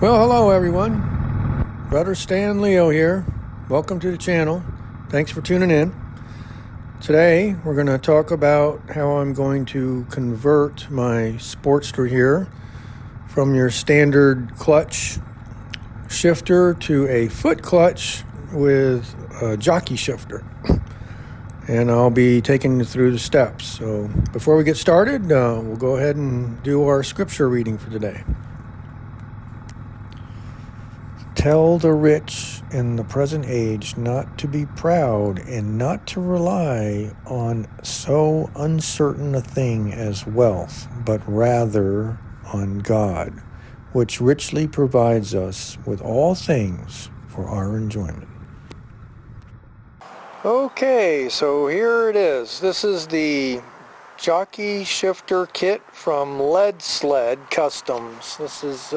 Well, hello everyone. Brother Stan Leo here. Welcome to the channel. Thanks for tuning in. Today we're going to talk about how I'm going to convert my Sportster here from your standard clutch shifter to a foot clutch with a Jockey shifter. And I'll be taking you through the steps. So before we get started, we'll go ahead and do our scripture reading for today. Tell the rich in the present age not to be proud and not to rely on so uncertain a thing as wealth, but rather on God, which richly provides us with all things for our enjoyment. Okay, so here it is. This is the Jockey shifter kit from Ledsled Customs. This is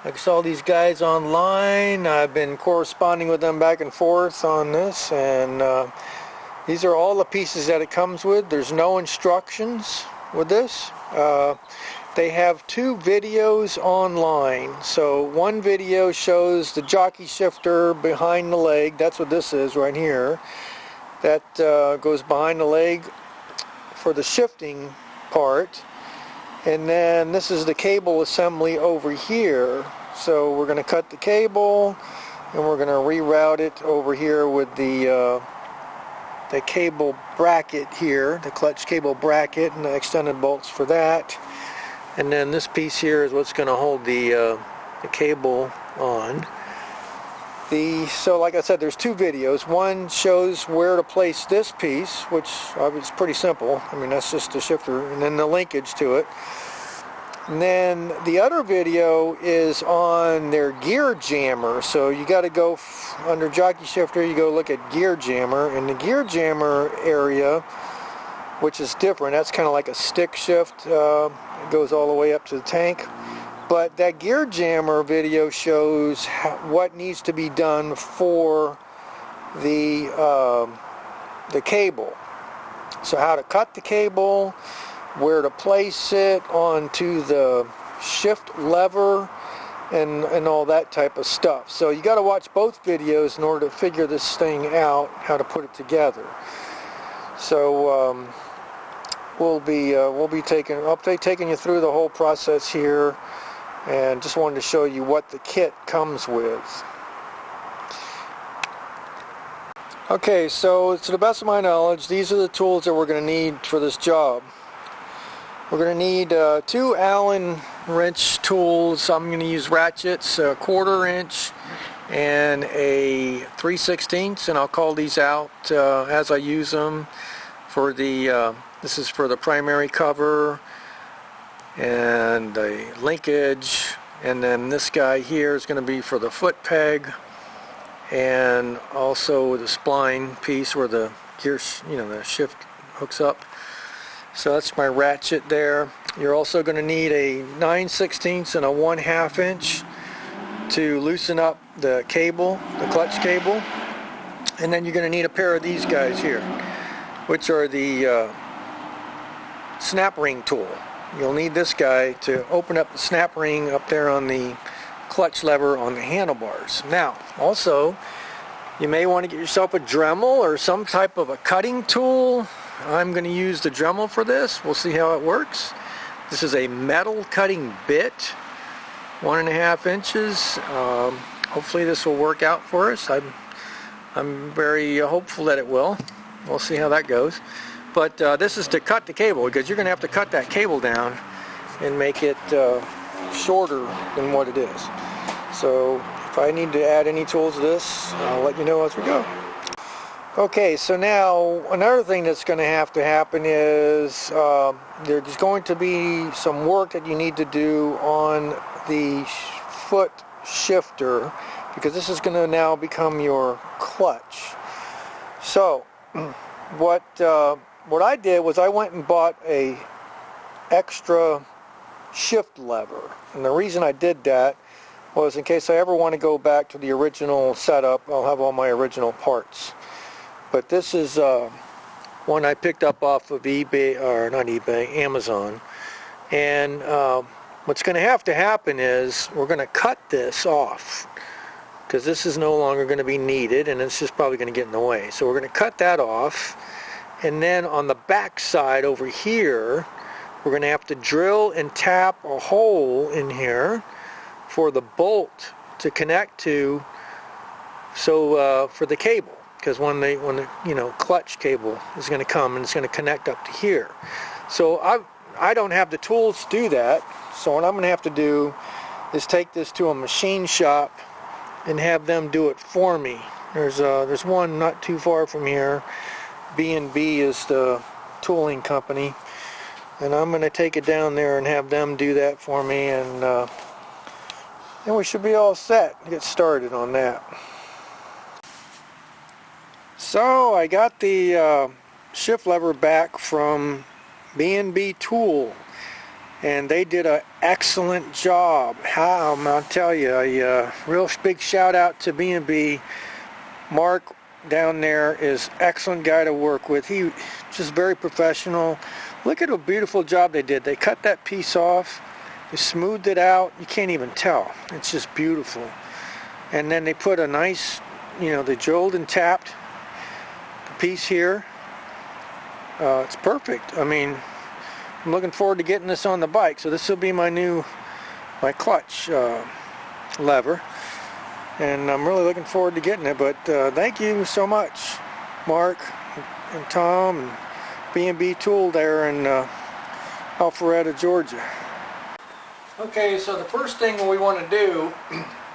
I saw these guys online. I've been corresponding with them back and forth on this, and these are all the pieces that it comes with. There's no instructions with this. They have two videos online. So one video shows the Jockey shifter behind the leg. That's what this is right here. That goes behind the leg for the shifting part. And then this is the cable assembly over here. So we're going to cut the cable and we're going to reroute it over here with the cable bracket here, the clutch cable bracket, and the extended bolts for that. And then this piece here is what's going to hold the cable on. So like I said, there's two videos. One shows where to place this piece, which is pretty simple. I mean, that's just the shifter, and then the linkage to it. And then the other video is on their gear jammer. So you got to go under Jockey shifter, you go look at gear jammer. And the gear jammer area, which is different, that's kind of like a stick shift. It goes all the way up to the tank. But that gear jammer video shows what needs to be done for the cable. So how to cut the cable, where to place it onto the shift lever, and all that type of stuff. So you got to watch both videos in order to figure this thing out, how to put it together. So I'll be taking you through the whole process here. And just wanted to show you what the kit comes with. Okay, so to the best of my knowledge, these are the tools that we're going to need for this job. We're going to need two Allen wrench tools. I'm going to use ratchets, a 1/4 inch and a 3/16, and I'll call these out as I use them. For the this is for the primary cover and the linkage, and then this guy here is going to be for the foot peg, and also the spline piece where the gear, the shift hooks up. So that's my ratchet there. You're also going to need a 9/16 and a 1/2 inch to loosen up the cable, the clutch cable, and then you're going to need a pair of these guys here, which are the snap ring tool. You'll need this guy to open up the snap ring up there on the clutch lever on the handlebars. Now, also, you may want to get yourself a Dremel or some type of a cutting tool. I'm going to use the Dremel for this. We'll see how it works. This is a metal cutting bit, 1.5 inches. Hopefully this will work out for us. I'm very hopeful that it will. We'll see how that goes. But this is to cut the cable, because you're going to have to cut that cable down and make it shorter than what it is. So if I need to add any tools to this, I'll let you know as we go. Okay, so now another thing that's going to happen is there's going to be some work that you need to do on the foot shifter, because this is going to now become your clutch. So what I did was I went and bought a extra shift lever, and the reason I did that was in case I ever want to go back to the original setup, I'll have all my original parts. But this is one I picked up off of eBay, or not eBay, Amazon, and what's going to happen is we're going to cut this off, because this is no longer going to be needed and it's just probably going to get in the way. So we're going to cut that off, and then on the back side over here we're going to have to drill and tap a hole in here for the bolt to connect to, so for the cable, because when the clutch cable is going to come and it's going to connect up to here. So I don't have the tools to do that, so what I'm going to have to do is take this to a machine shop and have them do it for me. There's one not too far from here. B&B is the tooling company, and I'm going to take it down there and have them do that for me, and then we should be all set to get started on that. So I got the shift lever back from B&B Tool, and they did an excellent job. I'll tell you, a real big shout out to B&B. Mark down there is excellent guy to work with. He just very professional. Look at a beautiful job they did. They cut that piece off, they smoothed it out. You can't even tell. It's just beautiful. And then they put a nice, they drilled and tapped the piece here. It's perfect. I mean, I'm looking forward to getting this on the bike. So this will be my clutch lever, and I'm really looking forward to getting it. But thank you so much, Mark and Tom and B&B Tool there in Alpharetta, Georgia. Okay, so the first thing we want to do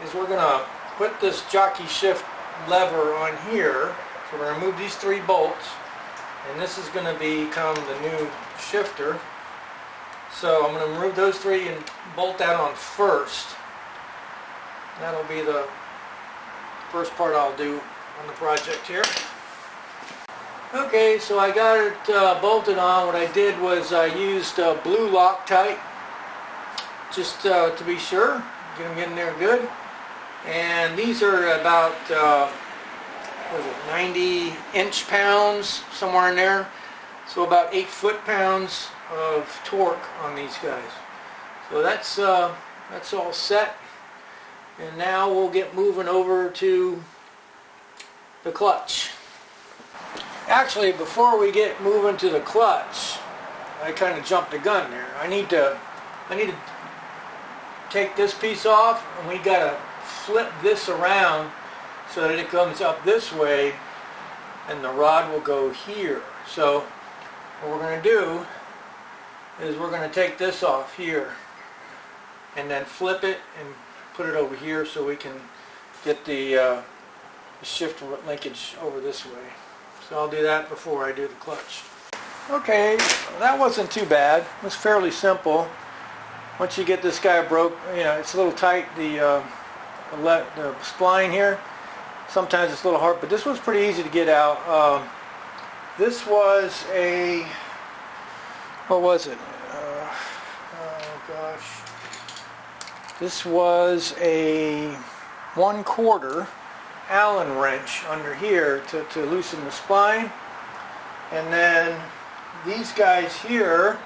is we're going to put this jockey shift lever on here. So we're going to remove these 3 bolts, and this is going to become the new shifter. So I'm going to remove those 3 and bolt that on first. That'll be the first part I'll do on the project here. Okay, so I got it bolted on. What I did was I used blue Loctite, just to be sure, get them in there good. And these are about 90 inch-pounds, somewhere in there. So about 8 foot-pounds of torque on these guys. So that's all set, and now we'll get moving over to the clutch. Actually, before we get moving to the clutch, I kind of jumped the gun there. I need to take this piece off, and we gotta flip this around so that it comes up this way, and the rod will go here. So what we're going to do is we're going to take this off here and then flip it and put it over here so we can get the shift linkage over this way. So I'll do that before I do the clutch. Okay, that wasn't too bad. It was fairly simple. Once you get this guy broke, it's a little tight, the spline here. Sometimes it's a little hard, but this was pretty easy to get out. This was a, what was it? Oh gosh. This was a 1/4 Allen wrench under here to loosen the spline. And then these guys here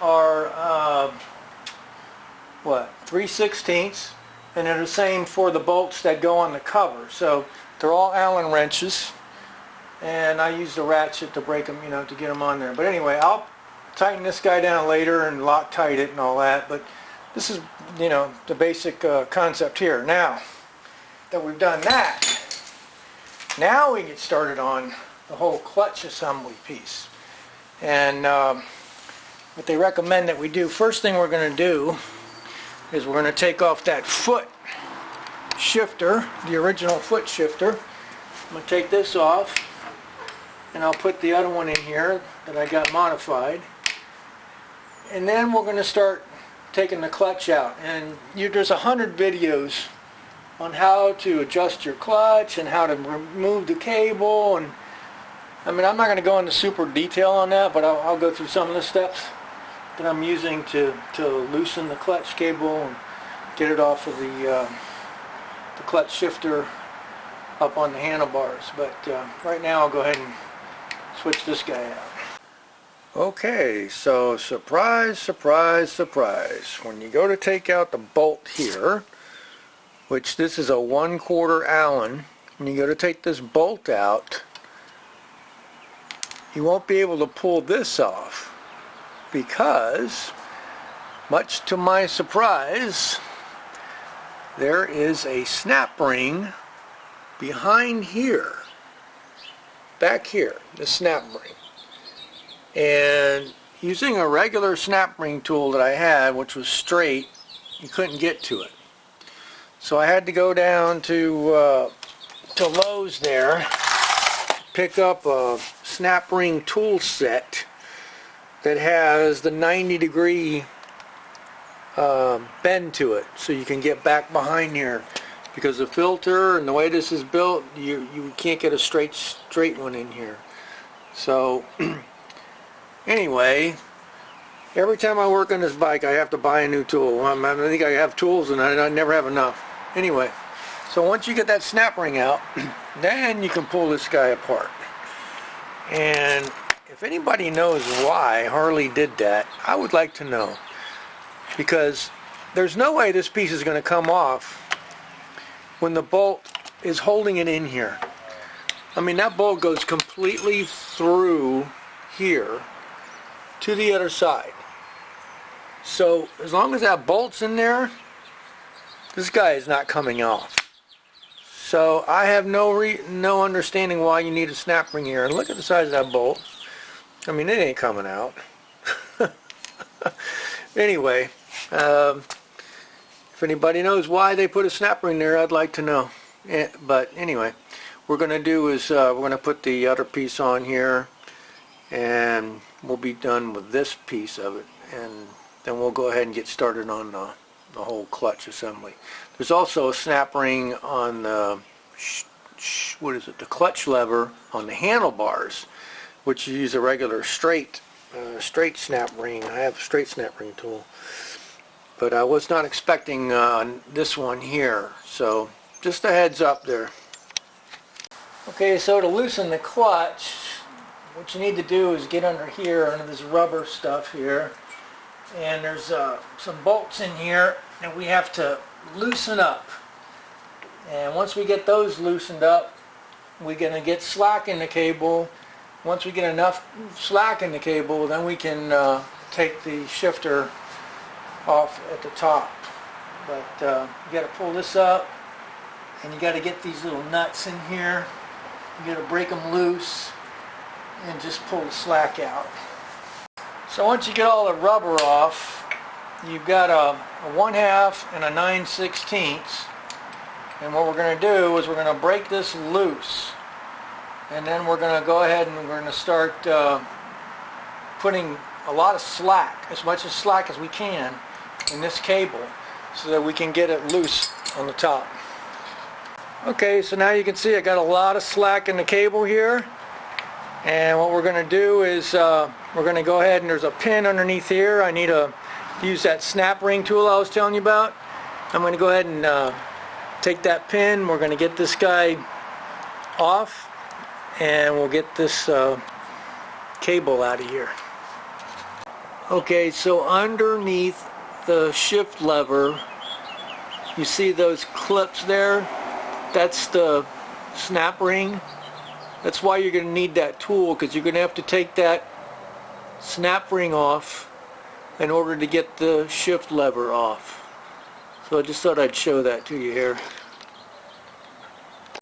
are, 3/16, and they're the same for the bolts that go on the cover. So they're all Allen wrenches. And I used a ratchet to break them, to get them on there. But anyway, I'll tighten this guy down later and Loctite it and all that. But this is, the basic concept here. Now that we've done that, now we get started on the whole clutch assembly piece. And what they recommend that we do, first thing we're going to do is we're going to take off that foot shifter, the original foot shifter. I'm going to take this off, and I'll put the other one in here that I got modified. And then we're going to start taking the clutch out. And there's 100 videos on how to adjust your clutch and how to remove the cable. And I mean, I'm not going to go into super detail on that, but I'll go through some of the steps that I'm using to loosen the clutch cable and get it off of the clutch shifter up on the handlebars. But right now I'll go ahead and switch this guy out. Okay, so surprise, surprise, surprise. When you go to take out the bolt here, which this is a 1/4 Allen, when you go to take this bolt out, you won't be able to pull this off because, much to my surprise, there is a snap ring behind here, back here, the snap ring. And using a regular snap ring tool that I had, which was straight, you couldn't get to it. So I had to go down to Lowe's there, pick up a snap ring tool set that has the 90-degree bend to it, so you can get back behind here. Because the filter and the way this is built, you can't get a straight one in here. So anyway, every time I work on this bike, I have to buy a new tool. I think I have tools and I never have enough. Anyway, so once you get that snap ring out, then you can pull this guy apart. And if anybody knows why Harley did that, I would like to know. Because there's no way this piece is going to come off when the bolt is holding it in here. I mean, that bolt goes completely through here to the other side. So as long as that bolt's in there, this guy is not coming off. So I have no understanding why you need a snap ring here. And look at the size of that bolt. I mean, it ain't coming out. Anyway, if anybody knows why they put a snap ring there, I'd like to know. But anyway, what we're going to do is we're going to put the other piece on here, and we'll be done with this piece of it, and then we'll go ahead and get started on the whole clutch assembly. There's also a snap ring on the the clutch lever on the handlebars, which you use a regular straight snap ring. I have a straight snap ring tool, but I was not expecting this one here, so just a heads up there. Okay, so to loosen the clutch, what you need to do is get under here, under this rubber stuff here, and there's some bolts in here that we have to loosen up. And once we get those loosened up, we're going to get slack in the cable. Once we get enough slack in the cable, then we can take the shifter off at the top. But you got to pull this up, and you got to get these little nuts in here. You got to break them loose and just pull the slack out. So once you get all the rubber off, you've got a 1/2 and a 9/16. And what we're going to do is we're going to break this loose. And then we're going to go ahead and we're going to start putting a lot of slack, as much slack as we can, in this cable so that we can get it loose on the top. Okay, so now you can see I got a lot of slack in the cable here. And what we're going to do is we're going to go ahead, and there's a pin underneath here. I need to use that snap ring tool I was telling you about. I'm going to go ahead and take that pin. We're going to get this guy off, and we'll get this cable out of here. Okay, so underneath the shift lever, you see those clips there? That's the snap ring. That's why you're going to need that tool, because you're going to have to take that snap ring off in order to get the shift lever off. So I just thought I'd show that to you here.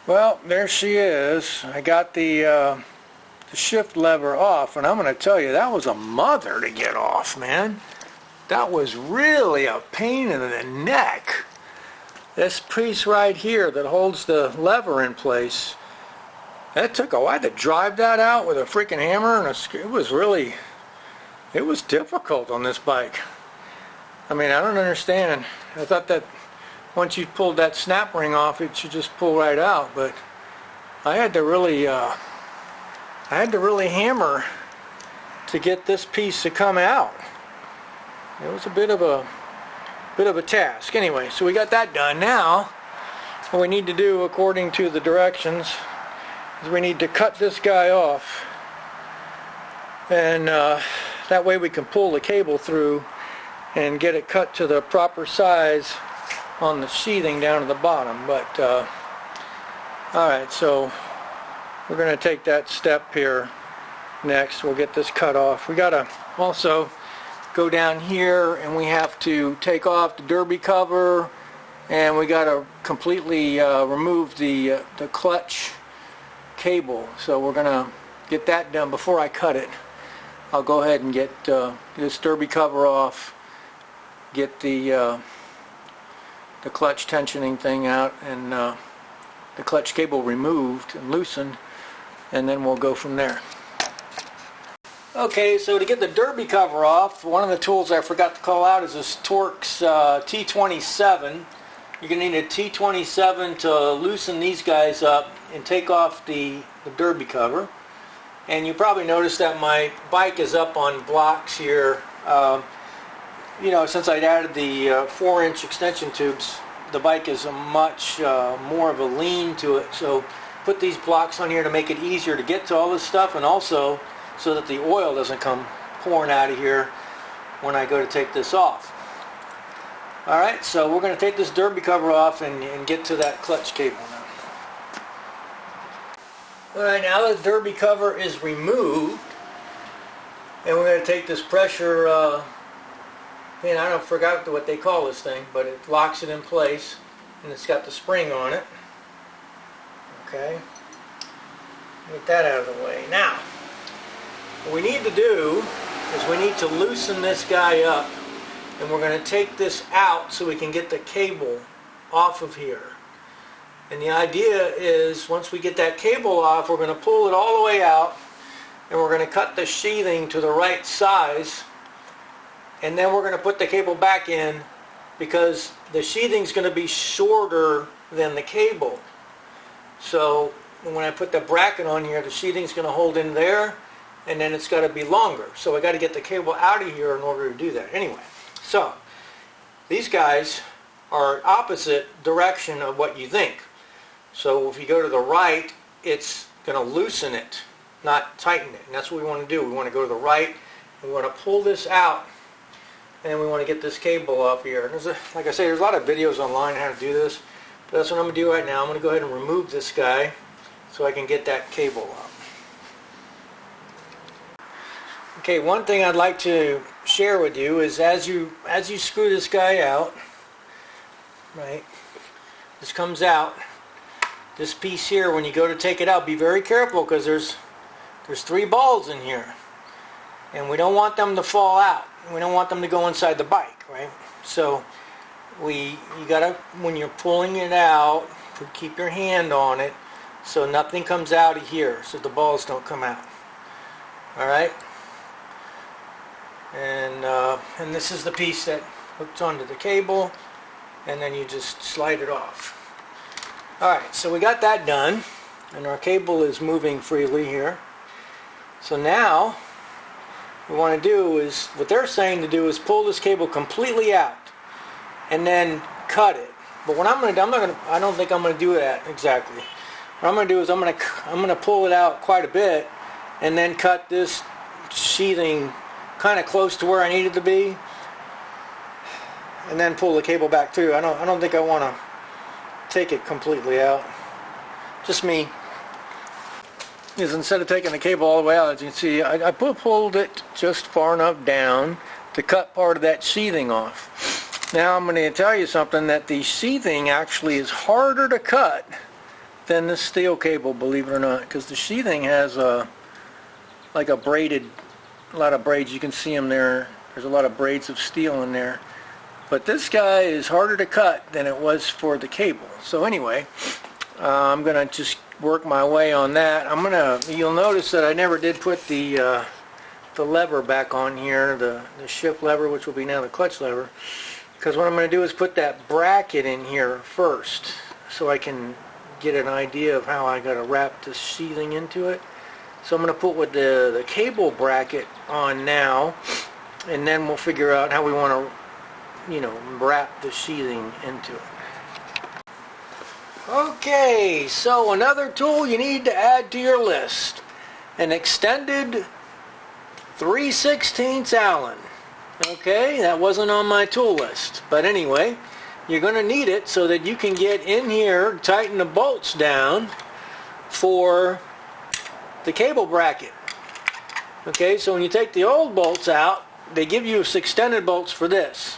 Well, there she is. I got the shift lever off, and I'm going to tell you, that was a mother to get off, man. That was really a pain in the neck. This piece right here that holds the lever in place, that took a while. I had to drive that out with a freaking hammer, and it was difficult on this bike. I mean, I don't understand. I thought that once you pulled that snap ring off, it should just pull right out, but I had to really hammer to get this piece to come out. It was a bit of a task. Anyway, so we got that done. Now, what we need to do, according to the directions, is we need to cut this guy off. and that way we can pull the cable through and get it cut to the proper size on the sheathing down to the bottom. But alright, so we're going to take that step here next. We'll get this cut off. We got to also go down here and we have to take off the derby cover, and we got to completely remove the clutch cable. So we're going to get that done before I cut it. I'll go ahead and get this derby cover off, get the clutch tensioning thing out, and the clutch cable removed and loosened, and then we'll go from there. Okay, so to get the derby cover off, one of the tools I forgot to call out is this Torx T27. You're going to need a T27 to loosen these guys up and take off the derby cover. And you probably noticed that my bike is up on blocks here. You know, since I'd added the 4-inch extension tubes, the bike is a much more of a lean to it. So put these blocks on here to make it easier to get to all this stuff, and also so that the oil doesn't come pouring out of here when I go to take this off. Alright, so we're going to take this derby cover off and get to that clutch cable now. Alright, now the derby cover is removed, and we're going to take this pressure pin. I forgot what they call this thing, but it locks it in place, and it's got the spring on it. Okay, get that out of the way. Now, what we need to do is we need to loosen this guy up, and we're going to take this out so we can get the cable off of here. And the idea is, once we get that cable off, we're going to pull it all the way out, and we're going to cut the sheathing to the right size, and then we're going to put the cable back in, because the sheathing is going to be shorter than the cable. So when I put the bracket on here, the sheathing is going to hold in there, and then it's got to be longer. So I got to get the cable out of here in order to do that. Anyway, so these guys are opposite direction of what you think. So if you go to the right, it's going to loosen it, not tighten it. And that's what we want to do. We want to go to the right, and we want to pull this out, and we want to get this cable off here. And like I say, there's a lot of videos online on how to do this, but that's what I'm going to do right now. I'm going to go ahead and remove this guy so I can get that cable off. Okay, one thing I'd like to share with you is as you screw this guy out, right, this comes out, this piece here, when you go to take it out, be very careful, because there's 3 balls in here, and we don't want them to fall out. We don't want them to go inside the bike, right? So you gotta, when you're pulling it out, keep your hand on it so nothing comes out of here, so the balls don't come out. All right. And this is the piece that hooks onto the cable, and then you just slide it off. Alright, so we got that done, and our cable is moving freely here. So now what we want to do is, what they're saying to do is pull this cable completely out and then cut it. But what I don't think I'm going to do that exactly. What I'm going to do is I'm going to pull it out quite a bit and then cut this sheathing kind of close to where I need it to be, and then pull the cable back through. I don't think I want to take it completely out. Just me. Is instead of taking the cable all the way out, as you can see, I pulled it just far enough down to cut part of that sheathing off. Now I'm going to tell you something, that the sheathing actually is harder to cut than the steel cable, believe it or not, because the sheathing has like a lot of braids. You can see them there. There's a lot of braids of steel in there. But this guy is harder to cut than it was for the cable. So anyway, I'm going to just work my way on that. You'll notice that I never did put the lever back on here, the shift lever, which will be now the clutch lever, because what I'm going to do is put that bracket in here first, so I can get an idea of how I got to wrap this sheathing into it. So I'm going to put with the cable bracket on now, and then we'll figure out how we want to, wrap the sheathing into it. Okay, so another tool you need to add to your list: an extended 3/16 Allen. Okay, that wasn't on my tool list, but anyway, you're going to need it so that you can get in here, tighten the bolts down for the cable bracket. Okay, so when you take the old bolts out, they give you extended bolts for this.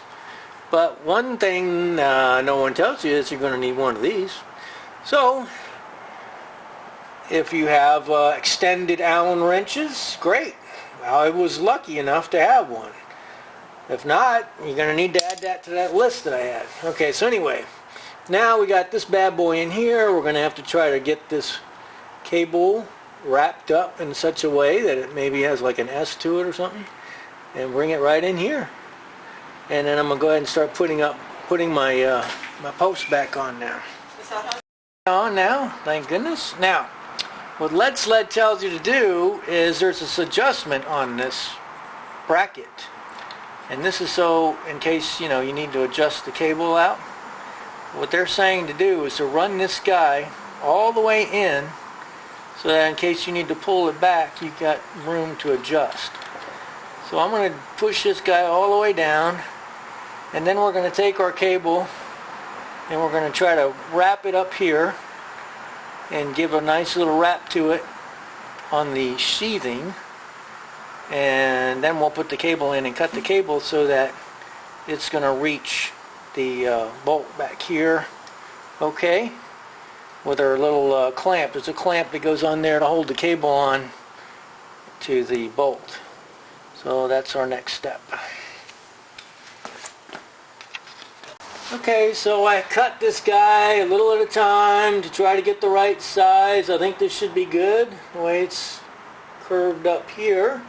But one thing no one tells you is you're going to need one of these. So if you have extended Allen wrenches, great. I was lucky enough to have one. If not, you're going to need to add that to that list that I had. Okay, so anyway, now we got this bad boy in here. We're going to have to try to get this cable wrapped up in such a way that it maybe has like an S to it or something, and bring it right in here. And then I'm going to go ahead and start putting my my post back on now. On now, thank goodness. Now, what Ledsled tells you to do is there's this adjustment on this bracket. And this is so in case, you need to adjust the cable out. What they're saying to do is to run this guy all the way in so that in case you need to pull it back, you've got room to adjust. So I'm going to push this guy all the way down, and then we're going to take our cable and we're going to try to wrap it up here and give a nice little wrap to it on the sheathing. And then we'll put the cable in and cut the cable so that it's going to reach the bolt back here, okay, with our little clamp. There's a clamp that goes on there to hold the cable on to the bolt. So that's our next step. Okay, so I cut this guy a little at a time to try to get the right size. I think this should be good the way it's curved up here.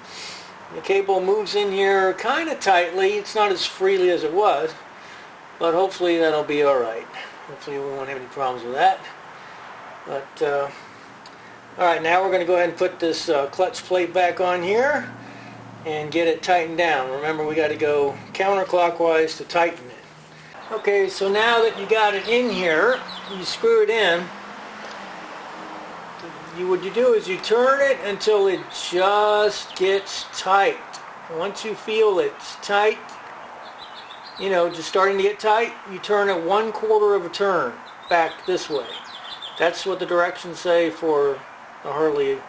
The cable moves in here kind of tightly. It's not as freely as it was, but hopefully that'll be alright. Hopefully we won't have any problems with that. But alright, now we're going to go ahead and put this clutch plate back on here and get it tightened down. Remember, we got to go counterclockwise to tighten it. Okay, so now that you got it in here, you screw it in. What you do is you turn it until it just gets tight. Once you feel it's tight, just starting to get tight, you turn it 1/4 of a turn back this way. That's what the directions say for the Harley,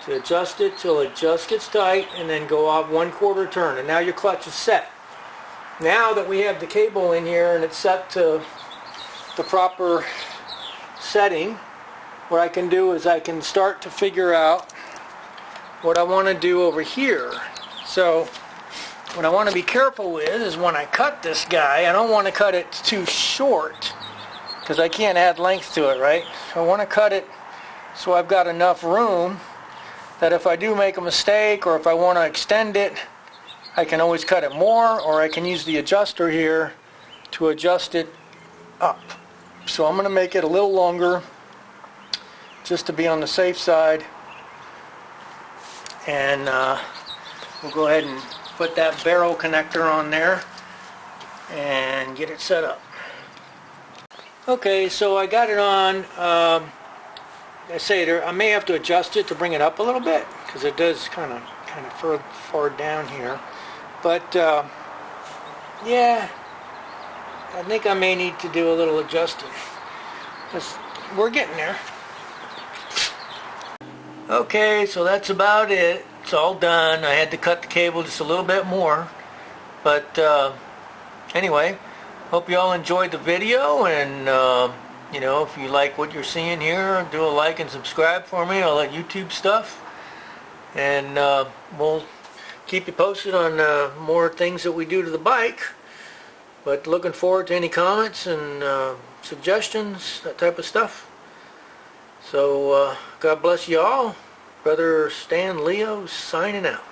to adjust it till it just gets tight and then go off 1/4 turn. And now your clutch is set. Now that we have the cable in here and it's set to the proper setting, what I can do is I can start to figure out what I want to do over here. So what I want to be careful with is when I cut this guy, I don't want to cut it too short because I can't add length to it, right? So I want to cut it so I've got enough room that if I do make a mistake or if I want to extend it, I can always cut it more, or I can use the adjuster here to adjust it up. So I'm going to make it a little longer just to be on the safe side, and we'll go ahead and put that barrel connector on there and get it set up. Okay, so I got it on. I say there, I may have to adjust it to bring it up a little bit because it does kind of far down here, but yeah, I think I may need to do a little adjusting. We're getting there. Okay, so that's about it. It's all done. I had to cut the cable just a little bit more. But anyway, hope you all enjoyed the video, and if you like what you're seeing here, do a like and subscribe for me, all that YouTube stuff. And we'll keep you posted on more things that we do to the bike. But looking forward to any comments and suggestions, that type of stuff. So, God bless you all. Brother Stan Leo signing out.